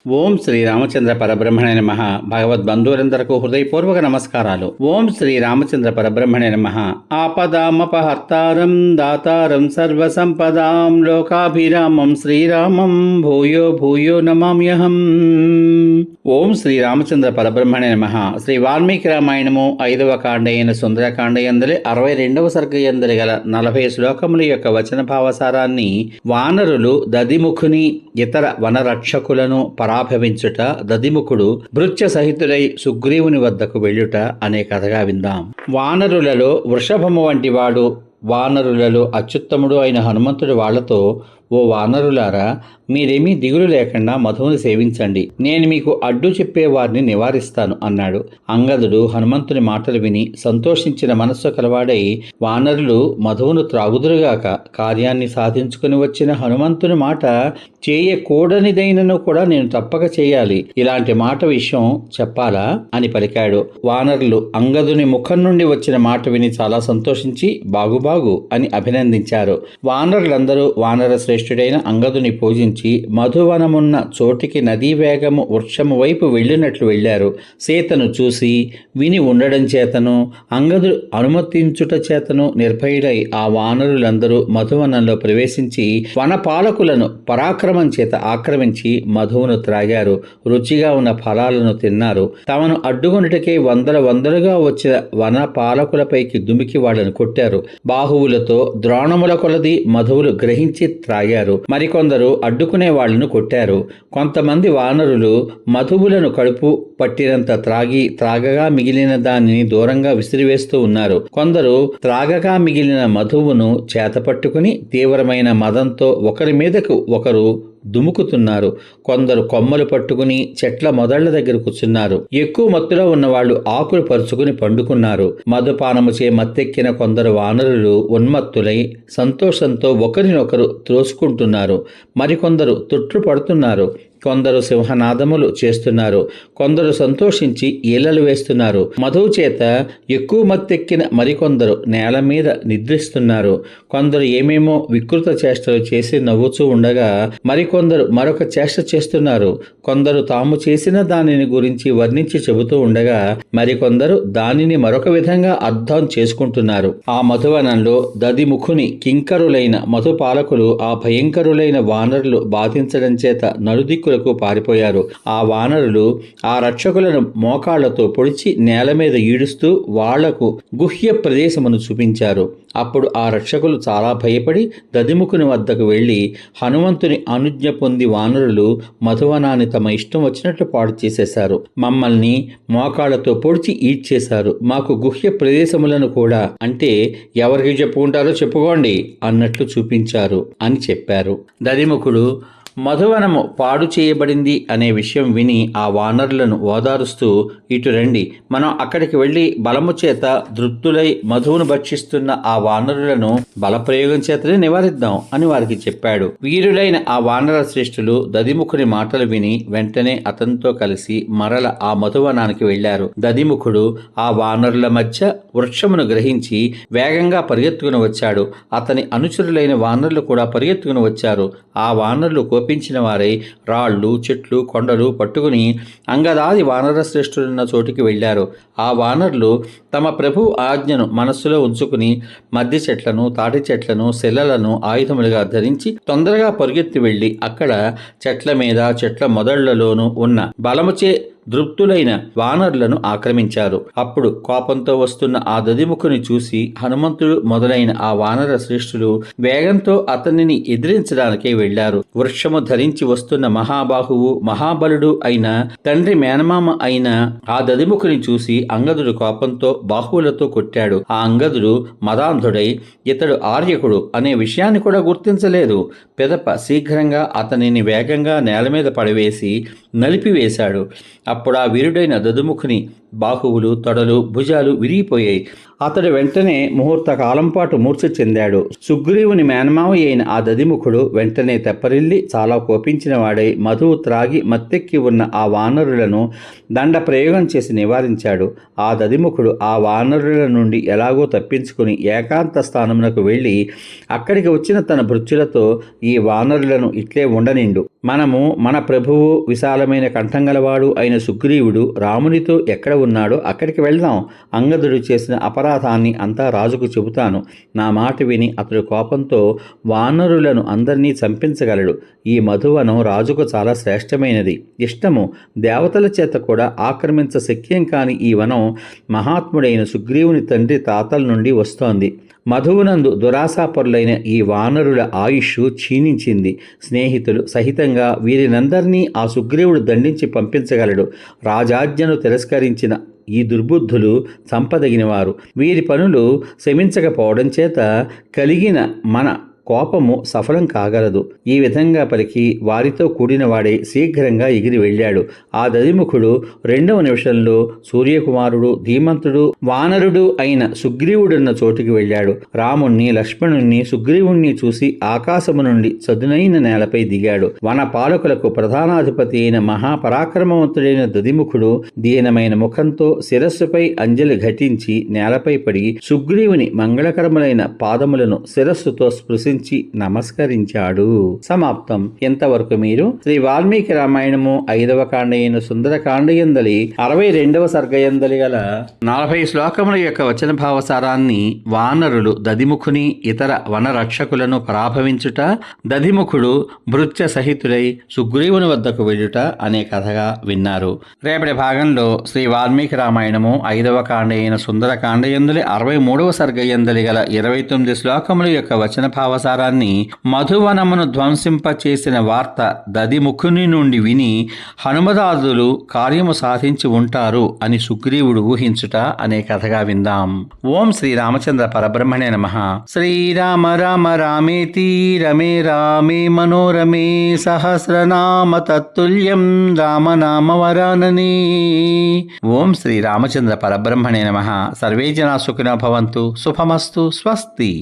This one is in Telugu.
ఓం శ్రీ రామచంద్ర పరబ్రహ్మణే నమః. భగవద్బంధువులందరకు హృదయపూర్వక నమస్కారాలు. ఓం శ్రీ రామచంద్ర పరబ్రహ్మణే నమః. ఆపదామపహర్తారం దాతారం సర్వసంపదాం లోకాభిరామం శ్రీరామం భూయో భూయో నమామ్యహం. ఓం శ్రీ రామచంద్ర పరబ్రహ్మణే నమః. శ్రీ వాల్మీకి రామాయణము 5వ కాండైన సుందరకాండ యందలి 62వ సర్గ యందలి గల 40 శ్లోకముల యొక్క వచన భావసారాన్ని వానరులు దదిముఖుని ఇతర వనరక్షకులను పరాభవించుట, దదిముఖుడు భృత్య సహితుడై సుగ్రీవుని వద్దకు వెళ్ళుట అనే కథగా విందాం. వానరులలో వృషభము వంటి వాడు, వానరులలో అత్యుత్తముడు అయిన హనుమంతుడు వాళ్లతో, ఓ వానరులారా, మీరేమీ దిగులు లేకుండా మధువుని సేవించండి, నేను మీకు అడ్డు చెప్పే వారిని నివారిస్తాను అన్నాడు. అంగదుడు హనుమంతుని మాటలు విని సంతోషించిన మనస్సు కలవాడై, వానరులు మధువును త్రాగుదురుగాక, కార్యాన్ని సాధించుకుని వచ్చిన హనుమంతుని మాట చేయకూడనిదైనను కూడా నేను తప్పక చేయాలి, ఇలాంటి మాట విషయం చెప్పాలా అని పలికాడు. వానరులు అంగదుని ముఖం నుండి వచ్చిన మాట విని చాలా సంతోషించి బాగు అని అభినందించారు. వానరులందరూ వానర శ్రేష్ఠుడైన అంగదుని పూజించి మధువనమున్న చోటికి నదీ వేగము వృక్షము వైపు వెళ్ళినట్లు వెళ్ళారు. సీతను చూసి విని ఉండడం చేతను అంగదుడు అనుమతించుట చేతను నిర్భయుడై ఆ వానరులందరూ మధువనంలో ప్రవేశించి వనపాలకులను పరాక్రమం చేత ఆక్రమించి మధువును త్రాగారు. రుచిగా ఉన్న ఫలాలను తిన్నారు. తమను అడ్డుకొనుటకే వందలుగా వచ్చిన వనపాలకులపైకి దుమికి వాళ్ళను కొట్టారు. బాహువులతో ద్రోణముల కొలది మధువులు గ్రహించి త్రాగారు. మరికొందరు అడ్డుకునే వాళ్లను కొట్టారు. కొంతమంది వానరులు మధువులను కడుపు పట్టినంత త్రాగగా మిగిలిన దానిని దూరంగా విసిరివేస్తూ ఉన్నారు. కొందరు త్రాగగా మిగిలిన మధువును చేతపట్టుకుని తీవ్రమైన మదంతో ఒకరి మీదకు ఒకరు దుముకుతున్నారు. కొందరు కొమ్మలు పట్టుకుని చెట్ల మొదళ్ల దగ్గర కూర్చున్నారు. ఎక్కువ మత్తులో ఉన్నవాళ్లు ఆకులు పరుచుకుని పండుకున్నారు. మధుపానముచే మత్తెక్కిన కొందరు వానరులు ఉన్మత్తులై సంతోషంతో ఒకరినొకరు త్రోసుకుంటున్నారు. మరికొందరు తొట్లు పడుతున్నారు. కొందరు సింహనాదములు చేస్తున్నారు. కొందరు సంతోషించి ఈలలు వేస్తున్నారు. మధువు చేత ఎక్కువ మత్తెక్కిన మరికొందరు నేల మీద నిద్రిస్తున్నారు. కొందరు ఏమేమో వికృత చేష్టలు చేసి నవ్వుతూ ఉండగా మరికొందరు మరొక చేష్ట చేస్తున్నారు. కొందరు తాము చేసిన దానిని గురించి వర్ణించి చెబుతూ ఉండగా మరికొందరు దానిని మరొక విధంగా అర్థం చేసుకుంటున్నారు. ఆ మధువనంలో దదిముఖుని కింకరులైన మధుపాలకులు ఆ భయంకరులైన వానరులు బాధించడం చేత నలుదిక్కు పారిపోయారు. ఆ వానరులు ఆ రక్షకులను మోకాళ్లతో పొడిచి నేల మీద ఈడుస్తూ వాళ్లకు గుహ్య ప్రదేశమును చూపించారు. అప్పుడు ఆ రక్షకులు చాలా భయపడి దదిముఖుని వద్దకు వెళ్లి, హనుమంతుని అనుజ్ఞ పొంది వానరులు మధువనాన్ని తమ ఇష్టం వచ్చినట్లు పాడు చేసేశారు. మమ్మల్ని మోకాళ్లతో పొడిచి ఈడ్చేశారు. మాకు గుహ్య ప్రదేశములను కూడా, అంటే ఎవరికి చెప్పుకుంటారో చెప్పుకోండి అన్నట్లు చూపించారు అని చెప్పారు. దదిముఖుడు మధువనము పాడు చేయబడింది అనే విషయం విని ఆ వానరులను ఓదారుస్తూ, ఇటు రండి, మనం అక్కడికి వెళ్లి బలము చేత తృప్తులై మధువును భక్షిస్తున్న ఆ వానరులను బలప్రయోగం చేతనే నివారిద్దాం అని వారికి చెప్పాడు. వీరులైన ఆ వానర శ్రేష్ఠులు దదిముఖుని మాటలు విని వెంటనే అతనితో కలిసి మరల ఆ మధువనానికి వెళ్లారు. దదిముఖుడు ఆ వానరుల మధ్య వృక్షమును గ్రహించి వేగంగా పరిగెత్తుకుని వచ్చాడు. అతని అనుచరులైన వానరులు కూడా పరిగెత్తుకుని వచ్చారు. ఆ వానరులు కోపించిన వారై రాళ్లు, చెట్లు, కొండలు పట్టుకుని అంగదాది వానర శ్రేష్ఠులున్న చోటికి వెళ్లారు. ఆ వానరులు తమ ప్రభు ఆజ్ఞను మనస్సులో ఉంచుకుని మద్ది చెట్లను, తాటి చెట్లను, శిలలను ఆయుధములుగా ధరించి తొందరగా పరుగెత్తి వెళ్లి అక్కడ చెట్ల మీద, చెట్ల మొదళ్లలోనూ ఉన్న బలముచే దృప్తులైన వానరులను ఆక్రమించారు. అప్పుడు కోపంతో వస్తున్న ఆ దదిముఖుని చూసి హనుమంతుడు మొదలైన ఆ వానర శ్రేష్ఠులు వేగంతో అతనిని ఎదిరించడానికే వెళ్లారు. వృక్షము ధరించి వస్తున్న మహాబాహువు, మహాబలుడు అయిన తండ్రి మేనమామ అయిన ఆ దదిముఖుని చూసి అంగదుడు కోపంతో బాహువులతో కొట్టాడు. ఆ అంగదుడు మదాంధుడై ఇతడు ఆర్యకుడు అనే విషయాన్ని కూడా గుర్తించలేదు. పెదప శీఘ్రంగా అతనిని వేగంగా నేల మీద పడవేసి నలిపివేశాడు. అప్పుడు ఆ వీరుడైన దదుముఖుని బాహువులు, తొడలు, భుజాలు విరిగిపోయాయి. అతడు వెంటనే ముహూర్త కాలం పాటు మూర్ఛ చెందాడు. సుగ్రీవుని మేనమావ అయిన ఆ దదిముఖుడు వెంటనే తెప్పరిల్లి చాలా కోపించిన వాడై మధువు త్రాగి మత్తెక్కి ఉన్న ఆ వానరులను దండ ప్రయోగం చేసి నివారించాడు. ఆ దదిముఖుడు ఆ వానరుల నుండి ఎలాగో తప్పించుకుని ఏకాంత స్థానమునకు వెళ్ళి అక్కడికి వచ్చిన తన భృత్యులతో, ఈ వానరులను ఇట్లే ఉండనిండు. మనము మన ప్రభువు విశాలమైన కంఠం గలవాడు అయిన సుగ్రీవుడు రామునితో ఎక్కడ ఉన్నాడో అక్కడికి వెళ్దాం. అంగదుడు చేసిన అపరాధాన్ని అంతా రాజుకు చెబుతాను. నా మాట విని అతడు కోపంతో వానరులను అందరినీ చంపించగలడు. ఈ మధువనం రాజుకు చాలా శ్రేష్టమైనది, ఇష్టము. దేవతల చేత కూడా ఆక్రమించ శక్యం కాని ఈ వనం మహాత్ముడైన సుగ్రీవుని తండ్రి తాతల నుండి వస్తోంది. మధువునందు దురాశాపరులైన ఈ వానరుల ఆయుష్ క్షీణించింది. స్నేహితులు సహితంగా వీరినందరినీ ఆ సుగ్రీవుడు దండించి పంపించగలడు. రాజాజ్ఞను తిరస్కరించిన ఈ దుర్బుద్ధులు చంపదగినవారు. వీరి పనులు శమించకపోవడం చేత కలిగిన మన కోపము సఫలం కాగలదు. ఈ విధంగా పలికి వారితో కూడినవాడే శీఘ్రంగా ఎగిరి వెళ్ళాడు. ఆ దదిముఖుడు 2వ నిమిషంలో సూర్యకుమారుడు, ధీమంతుడు, వానరుడు అయిన సుగ్రీవుడున్న చోటికి వెళ్ళాడు. రాముణ్ణి, లక్ష్మణుణ్ణి, సుగ్రీవుణ్ణి చూసి ఆకాశము నుండి చదునైన నేలపై దిగాడు. వన పాలకులకు ప్రధానాధిపతి అయిన మహాపరాక్రమవంతుడైన దదిముఖుడు దీనమైన ముఖంతో శిరస్సుపై అంజలి ఘటించి నేలపై పడి సుగ్రీవుని మంగళకరములైన పాదములను శిరస్సుతో స్పృశించి నమస్కరించాడు. సమాప్తం. ఇంతవరకు మీరు శ్రీ వాల్మీకి రామాయణము 5వ కాండ అయిన సుందరకాండయందలి 62వ సర్గయందలి గల 40 శ్లోకముల యొక్క వచన భావసారాన్ని, వానరులు దదిముఖుని ఇతర వనరక్షకులను పరాభవించుట, దదిముఖుడు భృత్య సహితుడై సుగ్రీవుని వద్దకు వెళ్ళుట అనే కథగా విన్నారు. రేపటి భాగంలో శ్రీ వాల్మీకి రామాయణము 5వ కాండ అయిన సుందరకాండయందలి 63వ సర్గయందలి గల 29 శ్లోకముల యొక్క వచన భావసారాన్ని, మధువనమును ధ్వంసింపచేసిన వార్త దదిముఖుని నుండి విని హనుమదాదులు కార్యము సాధించి ఉంటారు అని సుగ్రీవుడు ఊహించుట అనే కథగా విందాం. ఓం శ్రీ రామచంద్ర పరబ్రహ్మణే నమః. శ్రీరామ రామ రామేతి రమే రామే మనోరమే సహస్రనామ తత్తుల్యం రామనామ వరాననే. ఓం శ్రీ రామచంద్ర పరబ్రహ్మణే నమః. సర్వే జనా సుఖినో భవంతు. శుభమస్తు. స్వస్తి.